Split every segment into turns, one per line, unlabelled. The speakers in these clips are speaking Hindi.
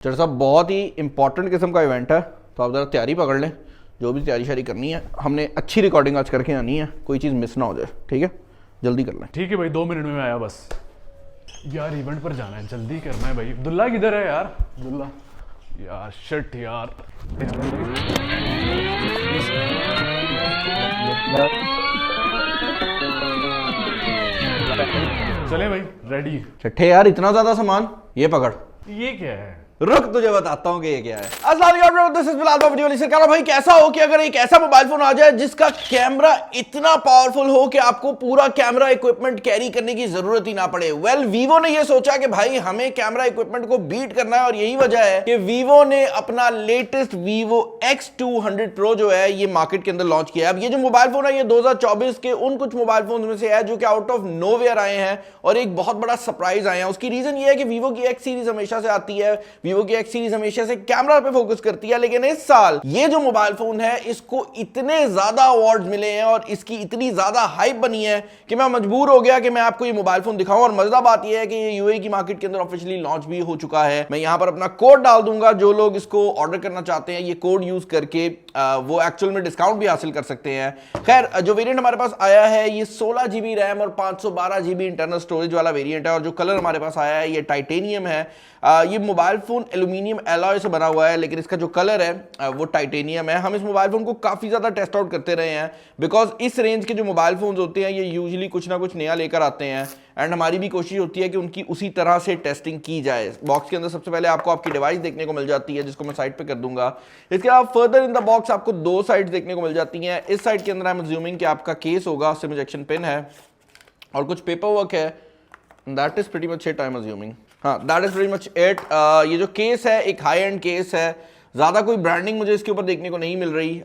चर साहब बहुत ही इंपॉर्टेंट किस्म का इवेंट है, तो आप ज़रा तैयारी पकड़ लें। जो भी तैयारी शारी करनी है, हमने अच्छी रिकॉर्डिंग आज करके आनी है, कोई चीज़ मिस ना हो जाए। ठीक है, जल्दी कर लें।
ठीक है भाई, 2 मिनट में मैं आया बस। यार इवेंट पर जाना है, जल्दी करना है भाई। अब्दुल्ला किधर है यार? अब्दुल्ला यार, शिट यार। चले भाई, रेडी।
चट्ठे यार, इतना ज़्यादा सामान, ये पकड़।
ये क्या है?
रुक, तुझे बताता हूँ कि ये क्या है। अस्सलाम वालेकुम, दिस इज बिलाल वीडियो लेकर भाई। कैसा हो कि अगर एक ऐसा मोबाइल फोन आ जाए जिसका कैमरा इतना पावरफुल हो कि आपको पूरा कैमरा इक्विपमेंट कैरी करने की जरूरत ही ना पड़े। वेल, वीवो ने ये सोचा कि भाई हमें कैमरा इक्विपमेंट को बीट करना है, और यही वजह है कि वीवो ने अपना लेटेस्ट वीवो X200 Pro जो है ये मार्केट के अंदर लॉन्च किया है। अब ये जो मोबाइल फोन है ये 2024 के उन कुछ मोबाइल फोन में से है जो कि आउट ऑफ नोवेयर आए हैं और एक बहुत बड़ा सरप्राइज आए हैं। उसकी रीजन ये है कि वीवो की X सीरीज हमेशा से आती है, वीवो की X सीरीज हमेशा से कैमरा पे फोकस करती है, लेकिन इस साल ये जो मोबाइल फोन है इसको इतने ज्यादा अवार्ड्स मिले हैं और इसकी इतनी ज्यादा हाइप बनी है कि मैं मजबूर हो गया कि मैं आपको ये मोबाइल फोन दिखाऊं। और मजेदार बात ये है कि ये यूएई की मार्केट के अंदर ऑफिशियली लॉन्च भी हो चुका है। मैं यहां पर अपना कोड डाल दूंगा, जो लोग इसको ऑर्डर करना चाहते हैं ये कोड यूज करके वो एक्चुअल में डिस्काउंट भी हासिल कर सकते हैं। खैर, जो वेरिएंट हमारे पास आया है ये 16 GB रैम और 512 GB इंटरनल स्टोरेज वाला वेरिएंट है, और जो कलर हमारे पास आया है ये टाइटेनियम है। ये मोबाइल फोन एल्यूमिनियम एलॉय से बना हुआ है, लेकिन इसका जो कलर है वो टाइटेनियम है। हम इस मोबाइल फोन को काफी ज्यादा टेस्ट आउट करते रहे हैं, बिकॉज इस रेंज के जो मोबाइल फोन होते हैं ये यूजुअली कुछ ना कुछ नया लेकर आते हैं, एंड हमारी भी कोशिश होती है कि उनकी उसी तरह से टेस्टिंग की जाए। बॉक्स के अंदर सबसे पहले आपको आपकी डिवाइस देखने को मिल जाती है, जिसको मैं साइड पे कर दूंगा। इसके अलावा फर्दर इन द बॉक्स आपको 2 साइड्स देखने को मिल जाती हैं। इस साइड के अंदर आई एम अज्यूमिंग कि आपका केस होगा, सिम इजेक्शन पिन है और कुछ पेपर वर्क है। That is pretty much it, I am assuming. हाँ, that is pretty much it. ये जो केस है एक हाई एंड केस है, ज़्यादा कोई ब्रांडिंग मुझे इसके ऊपर देखने को नहीं मिल रही।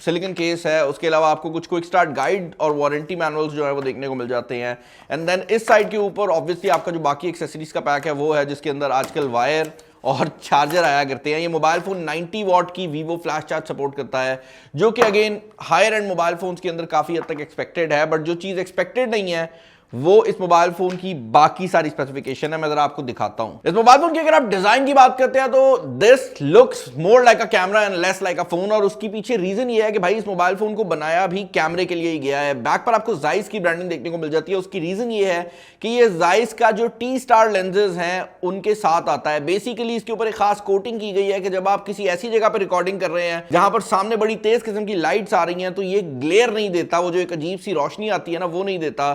सिलिकॉन केस है, उसके अलावा आपको कुछ क्विक स्टार्ट गाइड और वारंटी मैनुअल्स जो है वो देखने को मिल जाते हैं। एंड देन इस साइड के ऊपर ऑब्वियसली आपका जो बाकी एक्सेसरीज का पैक है वो है, जिसके अंदर आजकल वायर और चार्जर आया करते हैं। ये मोबाइल फोन 90 वॉट की वीवो फ्लैश चार्ज सपोर्ट करता है, जो कि again higher end mobile phones के अंदर काफ़ी हद तक एक्सपेक्टेड है। बट जो चीज़ एक्सपेक्टेड नहीं है वो इस मोबाइल फोन की बाकी सारी स्पेसिफिकेशन है। मैं जरा आपको दिखाता हूं। इस मोबाइल फोन की अगर आप डिजाइन की बात करते हैं तो this looks more like a camera and less like a phone, और उसके पीछे रीजन ये है कि भाई इस मोबाइल फोन को बनाया भी कैमरे के लिए ही गया है। बैक पर आपको जाइस की ब्रांडिंग देखने को मिल जाती है। उसकी रीजन ये है कि ये जाइस का जो टी स्टार लेंसेज हैं उनके साथ आता है। बेसिकली इसके ऊपर एक खास कोटिंग की गई है कि जब आप किसी ऐसी जगह पर रिकॉर्डिंग कर रहे हैं जहां पर सामने बड़ी तेज किस्म की लाइट्स आ रही हैं तो ये ग्लेयर नहीं देता, वो जो एक अजीब सी रोशनी आती है ना वो नहीं देता।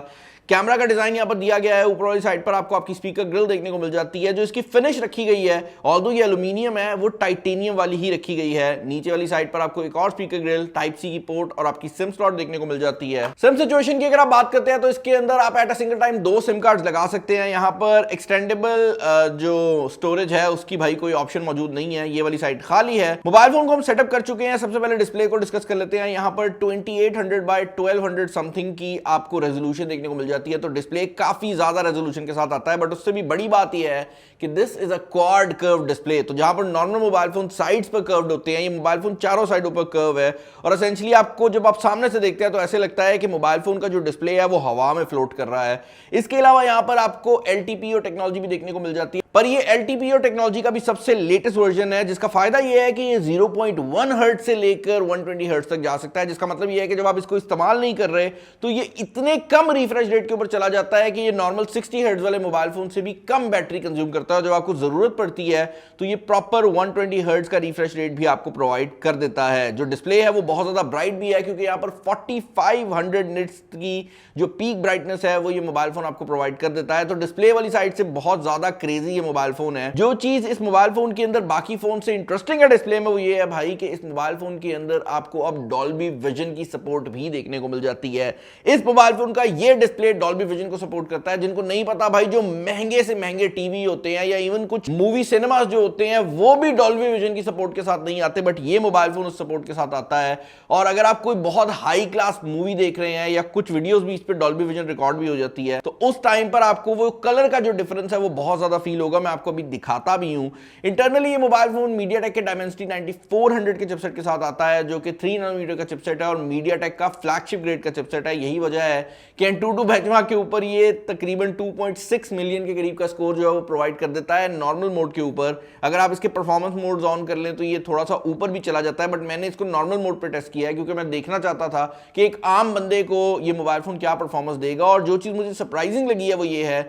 कैमरा का डिजाइन यहां पर दिया गया है। ऊपर वाली साइड पर आपको आपकी स्पीकर ग्रिल देखने को मिल जाती है। जो इसकी फिनिश रखी गई है, ऑल्दो ये एल्यूमिनियम है, वो टाइटेनियम वाली ही रखी गई है। नीचे वाली साइड पर आपको एक और स्पीकर ग्रिल, टाइप सी की पोर्ट और आपकी सिम स्लॉट देखने को मिल जाती है। सिम सिचुएशन की अगर आप बात करते हैं तो इसके अंदर आप at a single time 2 SIM card लगा सकते हैं। यहाँ पर एक्सटेंडेबल जो स्टोरेज है उसकी भाई कोई ऑप्शन मौजूद नहीं है। ये वाली साइड खाली है। मोबाइल फोन को हम सेटअप कर चुके हैं। सबसे पहले डिस्प्ले को डिस्कस कर लेते हैं। यहाँ पर 2800 बाय 1200 समथिंग की आपको रेजोल्यूशन देखने को मिल जाती है, तो डिस्प्ले काफी ज्यादा रेजोल्यूशन के साथ आता है। बट उससे भी बड़ी बात यह है कि this is a quad curve display. तो जहां पर नॉर्मल मोबाइल फोन साइड्स पर कर्व्ड होते हैं, ये मोबाइल फोन चारों साइडों पर कर्व है, और एसेंशियली आपको जब आप सामने से देखते हैं तो ऐसे लगता है कि मोबाइल फोन का जो डिस्प्ले है वो हवा में फ्लोट कर रहा है। इसके अलावा यहां पर आपको LTPO टेक्नोलॉजी भी देखने को मिल जाती है, पर ये LTPO टेक्नोलॉजी का भी सबसे लेटेस्ट वर्जन है, जिसका फायदा ये है कि ये 0.1 हर्ट्ज से लेकर 120 हर्ट्ज तक जा सकता है। जिसका मतलब ये है कि जब आप इसको इस्तेमाल नहीं कर रहे तो ये इतने कम रिफ्रेश रेट के ऊपर चला जाता है कि ये नॉर्मल 60 हर्ट्ज वाले मोबाइल फोन से भी कम बैटरी कंज्यूम करता है। जब आपको जरूरत पड़ती है तो ये प्रॉपर 120 हर्ट्ज का रिफ्रेश रेट भी आपको प्रोवाइड कर देता है। जो डिस्प्ले है वो बहुत ज्यादा ब्राइट भी है, क्योंकि यहाँ पर 4500 निट्स की जो पीक ब्राइटनेस है वो ये मोबाइल फोन आपको प्रोवाइड कर देता है। तो डिस्प्ले वाली साइड से बहुत ज्यादा क्रेजी ये मोबाइल फोन है। जो चीज इस मोबाइल फोन के अंदर बाकी फोन से इंटरेस्टिंग है डिस्प्ले में वो ये है भाई कि इस मोबाइल फोन के अंदर आपको अब डॉल्बी विजन की सपोर्ट भी देखने को मिल जाती है। इस मोबाइल फोन का ये डिस्प्ले डॉल्बी विजन को सपोर्ट करता है। जिनको नहीं पता भाई, जो महंगे से महंगे टीवी होते हैं या इवन कुछ मूवी सिनेमास जो होते हैं वो भी डॉल्बी विजन की सपोर्ट के साथ नहीं आते, बट ये मोबाइल फोन उस सपोर्ट के साथ आता है। और अगर आप कोई बहुत हाई क्लास मूवी देख रहे हैं या कुछ वीडियोस भी इस पे डॉल्बी विजन रिकॉर्ड भी हो जाती है, तो उस टाइम पर आपको वो कलर का जो डिफरेंस है वो बहुत ज्यादा फील होगा। होगा, मैं आपको अभी दिखाता भी हूं। इंटरनली ये मोबाइल फोन मीडियाटेक के डायमेंसिटी 9400 के चिपसेट के साथ आता है, जो कि 3 नैनोमीटर का चिपसेट है और मीडियाटेक का फ्लैगशिप ग्रेड का चिपसेट है। यही वजह है कि Antutu बेंचमार्क के ऊपर ये तकरीबन 2.6 मिलियन के करीब का स्कोर जो है वो प्रोवाइड कर देता है नॉर्मल मोड के ऊपर। अगर आप इसके परफॉर्मेंस मोड्स ऑन कर लें तो ये थोड़ा सा ऊपर भी चला जाता है, बट मैंने इसको नॉर्मल मोड पे टेस्ट किया है क्योंकि मैं देखना चाहता था कि एक आम बंदे को ये मोबाइल फोन क्या परफॉर्मेंस देगा। और जो चीज मुझे सरप्राइजिंग लगी है वो ये है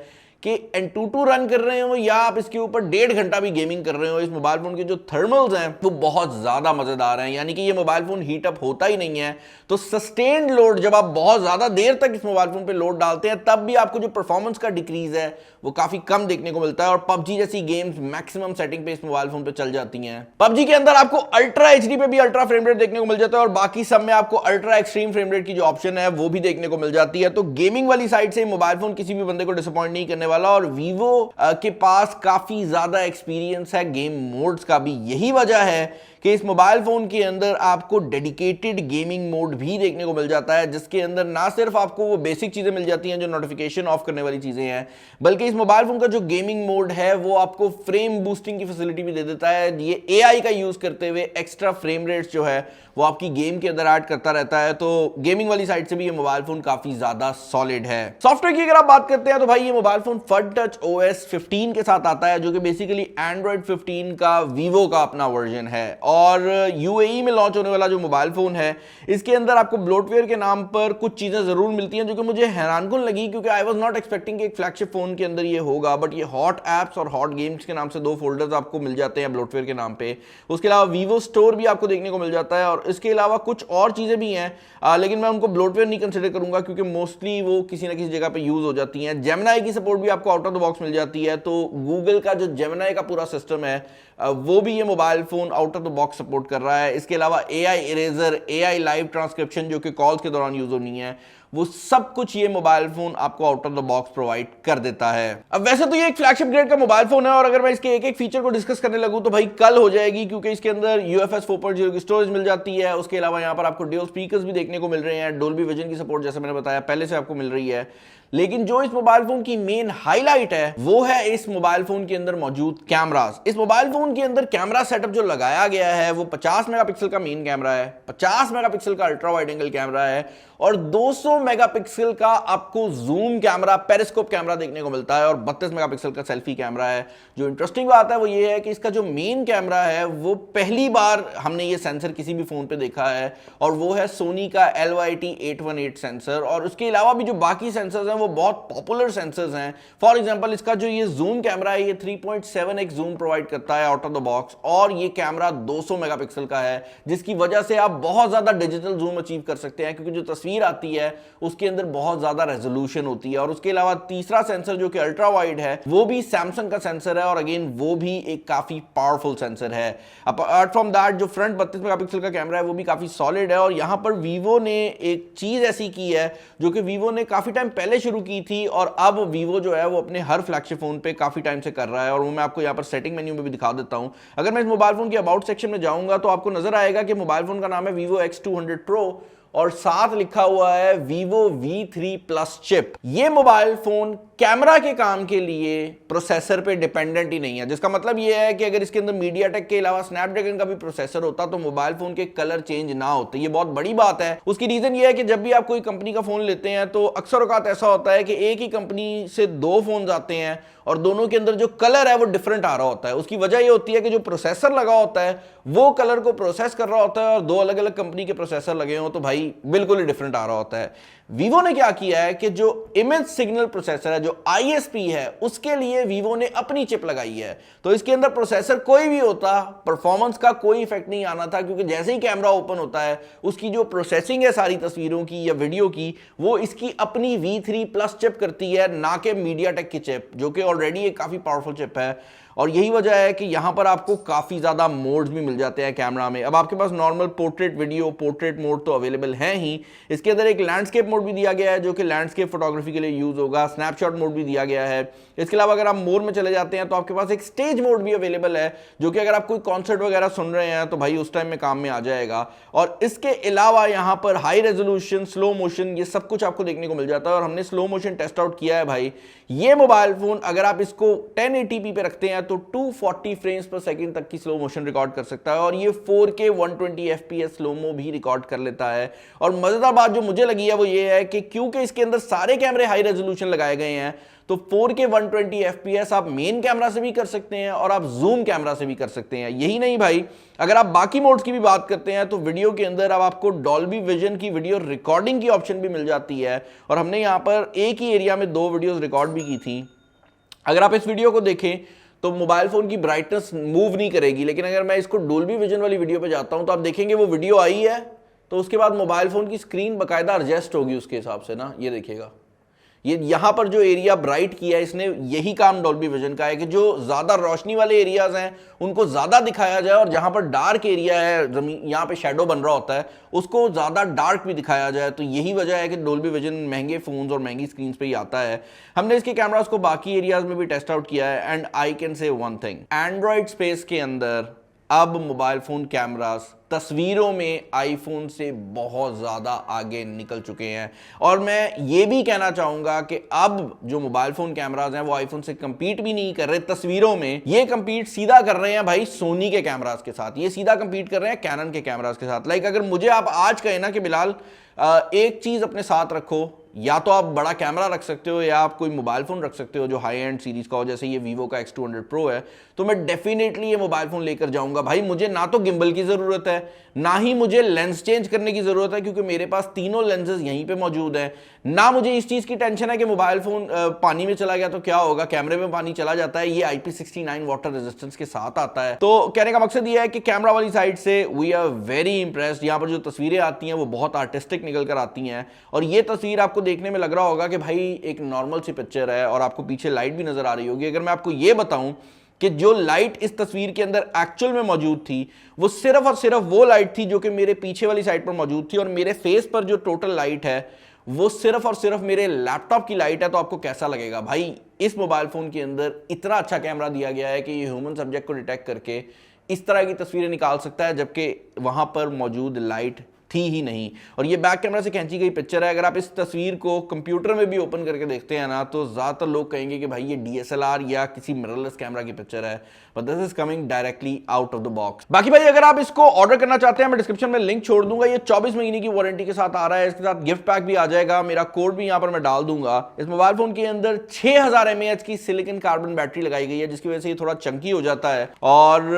कि Antutu रन कर रहे हो या आप इसके ऊपर 1.5 घंटा भी गेमिंग कर रहे हो, इस मोबाइल फोन के जो थर्मल्स हैं वो बहुत ज्यादा मजेदार हैं। यानी कि ये मोबाइल फोन हीट अप होता ही नहीं है। तो सस्टेन्ड लोड, जब आप बहुत ज्यादा देर तक इस मोबाइल फोन पे लोड डालते हैं तब भी आपको जो परफॉर्मेंस का डिक्रीज है वो काफी कम देखने को मिलता है। और PUBG जैसी गेम्स मैक्सिमम सेटिंग पे इस मोबाइल फोन पे चल जाती हैं। PUBG के अंदर आपको अल्ट्रा HD पे भी अल्ट्रा फ्रेम रेट देखने को मिल जाता है और बाकी सब में आपको अल्ट्रा एक्सट्रीम फ्रेम रेट की जो ऑप्शन है वो भी देखने को मिल जाती है। तो गेमिंग वाली साइड से मोबाइल फोन किसी भी बंदे को डिसअपॉइंट नहीं करने वाला। और Vivo के पास काफी ज्यादा एक्सपीरियंस है गेम मोड्स का भी। यही वजह है कि इस मोबाइल फोन के अंदर आपको डेडिकेटेड गेमिंग मोड भी देखने को मिल जाता है, जिसके अंदर ना सिर्फ आपको वो बेसिक चीजें मिल जाती हैं जो नोटिफिकेशन ऑफ करने वाली चीजें हैं, बल्कि इस मोबाइल फोन का जो गेमिंग मोड है वो आपको फ्रेम बूस्टिंग की फैसिलिटी भी दे देता है। ये AI का यूज करते हुए एक्स्ट्रा फ्रेम रेट्स जो है वो आपकी गेम के अंदर ऐड करता रहता है। तो गेमिंग वाली साइड से भी ये मोबाइल फोन काफी ज्यादा सॉलिड है। सॉफ्टवेयर की अगर आप बात करते हैं तो भाई ये मोबाइल फोन FunTouch OS 15 के साथ आता है, जो कि बेसिकली Android 15 का Vivo का अपना वर्जन है। और UAE में लॉन्च होने वाला जो मोबाइल फोन है इसके अंदर आपको ब्लोटवेयर के नाम पर कुछ चीजें जरूर मिलती हैं जो कि मुझे हैरानकुन लगी, क्योंकि आई वाज नॉट एक्सपेक्टिंग कि एक फ्लैगशिप फोन के अंदर ये होगा। बट ये हॉट एप्स और हॉट गेम्स के नाम से 2 फोल्डर्स आपको मिल जाते हैं ब्लोटवेयर के नाम पे। उसके अलावा Vivo स्टोर भी आपको देखने को मिल जाता है और इसके अलावा कुछ और चीजें भी हैं, लेकिन मैं उनको ब्लोटवेयर नहीं कंसिडर करूंगा क्योंकि मोस्टली वो किसी ना किसी जगह पे यूज हो जाती हैं। जेमिनाई की सपोर्ट भी आपको आउट ऑफ द बॉक्स मिल जाती है। तो गूगल का जो जेमिनाई का पूरा सिस्टम है वो भी ये mobile phone out of the box support कर रहा है। इसके अलावा AI eraser, AI live transcription जो कि कॉल्स के दौरान यूज होनी है, वो सब कुछ ये मोबाइल फोन आपको out of the box provide कर देता है। अब वैसे तो ये एक फ्लैगशिप ग्रेड का मोबाइल फोन है और अगर मैं इसके एक एक फीचर को डिस्कस करने लगूं तो भाई कल हो जाएगी, क्योंकि इसके अंदर UFS 4.0 की स्टोरेज मिल जाती है। उसके अलावा यहाँ पर आपको ड्यूल स्पीकर्स भी देखने को मिल रहे हैं, डोल्बी विजन की सपोर्ट जैसे मैंने बताया पहले से आपको मिल रही है। लेकिन जो इस मोबाइल फोन की मेन हाईलाइट है वो है इस मोबाइल फोन के अंदर मौजूद कैमरास। इस मोबाइल फोन के अंदर कैमरा सेटअप जो लगाया गया है वो 50 मेगापिक्सल का मेन कैमरा है, 50 मेगापिक्सल का अल्ट्रा वाइड एंगल कैमरा है और 200 मेगापिक्सल का आपको जूम कैमरा, पेरिस्कोप कैमरा देखने को मिलता है और 32 मेगापिक्सल का सेल्फी कैमरा है। जो इंटरेस्टिंग बात है वो ये है कि इसका जो मेन कैमरा है वो पहली बार हमने ये सेंसर किसी भी फोन पे देखा है और वो है सोनी का LYT-818 सेंसर। और उसके अलावा भी जो बाकी सेंसर्स हैं वो बहुत पॉपुलर सेंसर्स हैं। फॉर एग्जांपल इसका जो ये जूम कैमरा है ये 3.7x जूम प्रोवाइड करता है आउट ऑफ द बॉक्स और ये कैमरा 200 मेगापिक्सल का है, जिसकी वजह से आप बहुत ज्यादा डिजिटल जूम अचीव कर सकते हैं क्योंकि जो तस्वीर आती है उसके अंदर बहुत ज्यादा रेजोल्यूशन होती है। और उसके अलावा तीसरा सेंसर जो कि अल्ट्रा वाइड है वो भी सैमसंग का सेंसर है और अगेन वो भी एक काफी पावरफुल सेंसर है। अपार्ट फ्रॉम दैट जो फ्रंट 32 मेगापिक्सल का कैमरा है वो भी काफी सॉलिड है। और यहां पर Vivo ने एक चीज ऐसी की है जो कि Vivo ने काफी टाइम पहले शुरू की थी और अब Vivo जो है वो अपने हर फ्लैगशिप फोन पे काफी टाइम से कर रहा है और वो मैं आपको यहाँ पर सेटिंग मेन्यू में भी दिखा देता हूं। अगर मैं इस मोबाइल फोन की अबाउट सेक्शन में जाऊंगा तो आपको नजर आएगा कि मोबाइल फोन का नाम है Vivo X200 Pro और साथ लिखा हुआ है Vivo V3 Plus चिप। ये मोबाइल फोन कैमरा के काम के लिए प्रोसेसर पे डिपेंडेंट ही नहीं है, जिसका मतलब ये है कि अगर इसके अंदर मीडियाटेक के अलावा स्नैपड्रैगन का भी प्रोसेसर होता तो मोबाइल फोन के कलर चेंज ना होते। ये बहुत बड़ी बात है। उसकी रीजन ये है कि जब भी आप कोई कंपनी का फोन लेते हैं तो अक्सर औकात ऐसा होता है कि एक ही कंपनी से 2 फोन आते हैं और दोनों के अंदर जो कलर है वो डिफरेंट आ रहा होता है। उसकी वजह ये होती है कि जो प्रोसेसर लगा होता है वो कलर को प्रोसेस कर रहा होता है और 2 अलग अलग कंपनी के प्रोसेसर लगे हो तो भाई बिल्कुल ही डिफरेंट आ रहा होता है। Vivo ने क्या किया है कि जो इमेज सिग्नल प्रोसेसर है, जो ISP है, उसके लिए Vivo ने अपनी चिप लगाई है। तो इसके अंदर प्रोसेसर कोई भी होता परफॉर्मेंस का कोई इफेक्ट नहीं आना था, क्योंकि जैसे ही कैमरा ओपन होता है उसकी जो प्रोसेसिंग है सारी तस्वीरों की या वीडियो की वो इसकी अपनी V3 Plus चिप करती है, ना कि मीडियाटेक की चिप जो कि ऑलरेडी एक काफी पावरफुल चिप है। और यही वजह है कि यहाँ पर आपको काफ़ी ज़्यादा मोड्स भी मिल जाते हैं कैमरा में। अब आपके पास normal portrait video, portrait mode तो अवेलेबल है ही, इसके अंदर एक लैंडस्केप मोड भी दिया गया है जो कि लैंडस्केप फोटोग्राफी के लिए यूज़ होगा, स्नैपशॉट मोड भी दिया गया है। इसके अलावा अगर आप मोर में चले जाते हैं तो आपके पास एक स्टेज मोड भी अवेलेबल है जो कि अगर आप कोई कॉन्सर्ट वगैरह सुन रहे हैं तो भाई उस टाइम में काम में आ जाएगा। और इसके अलावा यहाँ पर हाई रेजोल्यूशन, स्लो मोशन, ये सब कुछ आपको देखने को मिल जाता है। और हमने स्लो मोशन टेस्ट आउट किया है भाई। ये मोबाइल फोन अगर आप इसको 1080p पे रखते हैं तो 240 फ्रेम्स पर सेकंड तक की स्लो मोशन रिकॉर्ड कर सकता है और ये 4K 120 FPS स्लोमो भी रिकॉर्ड कर लेता है। और मजेदार बात जो मुझे लगी है वो ये है कि क्योंकि इसके अंदर सारे कैमरे हाई रेजोल्यूशन लगाए गए हैं तो 4K 120 FPS आप मेन कैमरा से भी कर सकते हैं और आप जूम कैमरा से भी कर सकते हैं। यही नहीं भाई, अगर आप बाकी मोड्स की भी बात करते हैं तो वीडियो के अंदर अब आपको डॉल्बी विजन की वीडियो रिकॉर्डिंग की ऑप्शन भी मिल जाती है। और हमने यहाँ पर एक ही एरिया में 2 वीडियोस रिकॉर्ड भी की थी। अगर आप इस वीडियो को देखें तो मोबाइल फोन की ब्राइटनेस मूव नहीं करेगी, लेकिन अगर मैं इसको डॉल्बी विजन वाली वीडियो पे जाता हूं तो आप देखेंगे वो वीडियो आई है तो उसके बाद मोबाइल फोन की स्क्रीन बाकायदा एडजस्ट होगी उसके हिसाब से ना। ये देखिएगा, ये यहां पर जो एरिया ब्राइट किया है इसने, यही काम डॉल्बी विजन का है कि जो ज्यादा रोशनी वाले एरियाज हैं उनको ज्यादा दिखाया जाए और जहां पर डार्क एरिया है, जमीन यहां पे शैडो बन रहा होता है, उसको ज्यादा डार्क भी दिखाया जाए। तो यही वजह है कि डॉल्बी विजन महंगे फोन्स और महंगी स्क्रीन पे ही आता है। हमने इसके कैमरास को बाकी एरियाज में भी टेस्ट आउट किया है and I can say one thing, Android space के अंदर अब मोबाइल फोन कैमरास तस्वीरों में आईफोन से बहुत ज़्यादा आगे निकल चुके हैं। और मैं ये भी कहना चाहूँगा कि अब जो मोबाइल फ़ोन कैमराज हैं वो आईफोन से compete भी नहीं कर रहे तस्वीरों में, ये compete सीधा कर रहे हैं भाई सोनी के कैमराज के साथ, ये सीधा compete कर रहे हैं कैनन के कैमराज के साथ। लाइक अगर मुझे आप आज कहें ना कि बिलाल एक चीज़ अपने साथ रखो, या तो आप बड़ा कैमरा रख सकते हो या आप कोई मोबाइल फ़ोन रख सकते हो जो हाई एंड सीरीज़ का हो, जैसे ये वीवो का X200 Pro है, तो मैं डेफिनेटली ये मोबाइल फ़ोन लेकर जाऊंगा भाई। मुझे ना तो गिम्बल की ज़रूरत है ना ही मुझे लेंस चेंज करने की ज़रूरत है क्योंकि मेरे पास तीनों लेंसेज यहीं पे मौजूद हैं। ना मुझे इस चीज़ की टेंशन है कि मोबाइल फ़ोन पानी में चला गया तो क्या होगा, कैमरे में पानी चला जाता है, ये IP69 वाटर रेजिस्टेंस के साथ आता है। तो कहने का मकसद ये है कि कैमरा वाली साइड से वी आर वेरी इंप्रेस्ड। यहाँ पर जो तस्वीरें आती हैं वो बहुत आर्टिस्टिक निकल कर आती हैं और ये तस्वीर आपको देखने में लग रहा होगा कि भाई एक नॉर्मल सी पिक्चर है और आपको पीछे लाइट भी नजर आ रही होगी। अगर मैं आपको ये बताऊं कि जो लाइट इस तस्वीर के अंदर एक्चुअल में मौजूद थी वो सिर्फ और सिर्फ वो लाइट थी जो कि मेरे पीछे वाली साइड पर मौजूद थी और मेरे फेस पर जो टोटल लाइट है वो सिर्फ और सिर्फ मेरे लैपटॉप की लाइट है, तो आपको कैसा लगेगा भाई। इस मोबाइल फोन के अंदर इतना अच्छा कैमरा दिया गया है कि ये ह्यूमन सब्जेक्ट को डिटेक्ट करके इस तरह की तस्वीरें निकाल सकता है जबकि वहां पर मौजूद लाइट थी ही नहीं। और ये बैक कैमरा से खींची गई पिक्चर है। अगर आप इस तस्वीर को कंप्यूटर में भी ओपन करके देखते हैं ना तो ज्यादातर लोग कहेंगे कि भाई ये DSLR या किसी मिररलेस कैमरा की पिक्चर है, but this is coming directly out of the box. बाकी भाई अगर आप इसको ऑर्डर करना चाहते हैं मैं डिस्क्रिप्शन में लिंक छोड़ दूंगा। ये 24 महीने की वारंटी के साथ आ रहा है, इसके साथ गिफ्ट पैक भी आ जाएगा, मेरा कोड भी यहाँ पर मैं डाल दूंगा। इस मोबाइल फोन के अंदर 6000 mAh की सिलिकॉन कार्बन बैटरी लगाई गई है जिसकी वजह से ये थोड़ा चंकी हो जाता है। और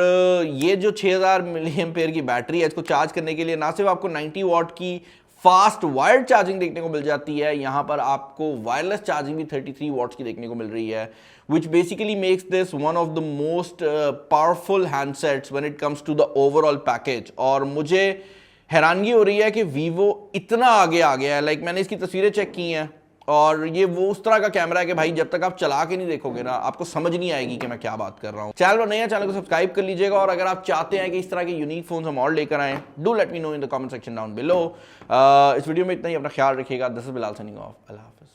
ये जो 6000 mAh की बैटरी है इसको चार्ज करने के लिए ना सिर्फ आपको 90 वॉट की फास्ट वायर्ड चार्जिंग देखने को मिल जाती है, यहां पर आपको वायरलेस चार्जिंग भी 33 वॉट्स की देखने को मिल रही है, which basically makes this one of the most powerful handsets when it comes to the overall package। और मुझे हैरानगी हो रही है कि वीवो इतना आगे आ गया है। लाइक मैंने इसकी तस्वीरें चेक की हैं और ये वो उस तरह का कैमरा है कि भाई जब तक आप चला के नहीं देखोगे ना आपको समझ नहीं आएगी कि मैं क्या बात कर रहा हूँ। चैनल पर नए हैं, चैनल को सब्सक्राइब कर लीजिएगा और अगर आप चाहते हैं कि इस तरह के यूनिक फोन हम और लेकर आए, do let me know in the comment section down below. इस वीडियो में इतना ही, अपना ख्याल रखिएगा। This is Bilal signing off. अल्लाह हाफिज़।